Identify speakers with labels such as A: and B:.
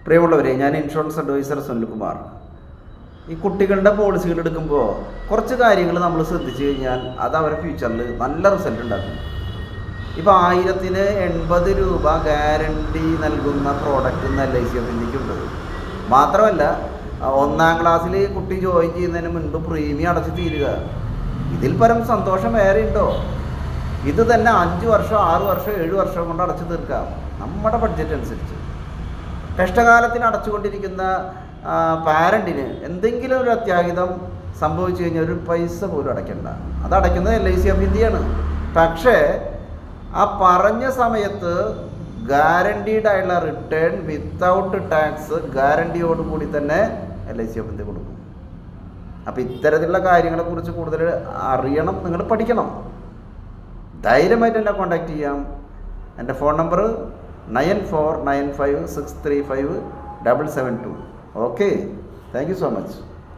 A: പ്രിയമുള്ളവരെ, ഞാൻ insurance adviser Sunilkumar. ഈ കുട്ടികളുടെ പോളിസികൾ എടുക്കുമ്പോൾ കുറച്ച് കാര്യങ്ങൾ നമ്മൾ ശ്രദ്ധിച്ചു കഴിഞ്ഞാൽ അത് അവരുടെ ഫ്യൂച്ചറിൽ നല്ല റിസൾട്ട് ഉണ്ടാക്കും. ഇപ്പോൾ 1080 രൂപ ഗ്യാരണ്ടി നൽകുന്ന പ്രോഡക്റ്റ് ഇന്ന് LIC ഓഫ് ഇന്ത്യക്കുണ്ട്. മാത്രമല്ല, 1ാം ക്ലാസ്സിൽ കുട്ടി ജോയിൻ ചെയ്യുന്നതിന് മുൻപ് പ്രീമിയം അടച്ച് തീരുക. ഇതിൽ പരം സന്തോഷം വേറെ ഉണ്ടോ? ഇത് തന്നെ 5 വർഷം 6 വർഷം 7 വർഷം കൊണ്ട് അടച്ചു തീർക്കാം, നമ്മുടെ ബഡ്ജറ്റ് അനുസരിച്ച്. കഷ്ടകാലത്തിന് അടച്ചുകൊണ്ടിരിക്കുന്ന പാരൻറ്റിന് എന്തെങ്കിലും ഒരു അത്യാഹിതം സംഭവിച്ചു കഴിഞ്ഞാൽ ഒരു പൈസ പോലും അടയ്ക്കണ്ട. അത് അടയ്ക്കുന്നത് LIC ഓഫ് ഇന്ത്യയാണ്. പക്ഷേ ആ പറഞ്ഞ സമയത്ത് ഗ്യാരണ്ടീഡ് ആയിട്ടുള്ള റിട്ടേൺ വിത്തൗട്ട് ടാക്സ് ഗ്യാരണ്ടിയോടുകൂടി തന്നെ LIC ഓഫ് ഇന്ത്യ കൊടുക്കും. അപ്പോൾ ഇത്തരത്തിലുള്ള കാര്യങ്ങളെക്കുറിച്ച് കൂടുതൽ അറിയണം, നിങ്ങൾ പഠിക്കണം. ധൈര്യമായിട്ട് എന്നെ കോൺടാക്റ്റ് ചെയ്യാം. എൻ്റെ phone number 9495635772. Okay, thank you so much.